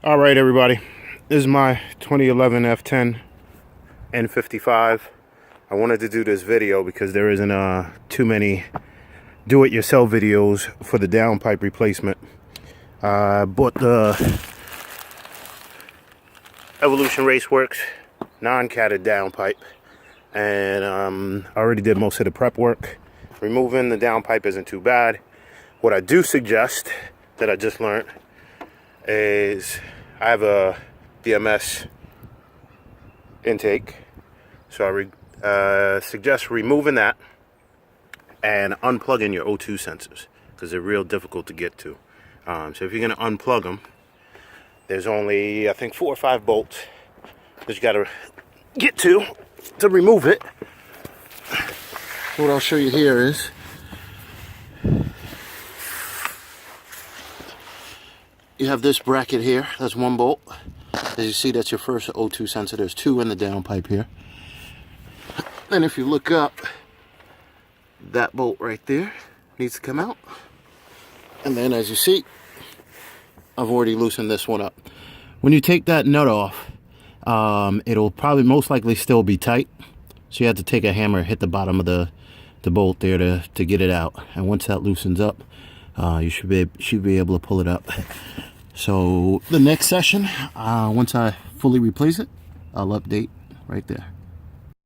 All right, everybody. This is my 2011 F10 N55. I wanted to do this video because there isn't too many do-it-yourself videos for the downpipe replacement. I bought the Evolution Raceworks non-catted downpipe, and I already did most of the prep work. Removing the downpipe isn't too bad. What I do suggest, that I just learned, is I have a DMS intake, so I suggest removing that and unplugging your O2 sensors, because they're real difficult to get to. So if you're going to unplug them, there's only, I think, 4 or 5 bolts that you got to get to remove it. So what I'll show you here is, you have this bracket here. That's 1 bolt. As you see, that's your first O2 sensor. There's 2 in the downpipe here. Then if you look up, that bolt right there needs to come out. And then as you see, I've already loosened this one up. When you take that nut off, it'll probably most likely still be tight. So you have to take a hammer, hit the bottom of the bolt there to get it out. And once that loosens up, you should be able to pull it up. So the next session, once I fully replace it, I'll update right there.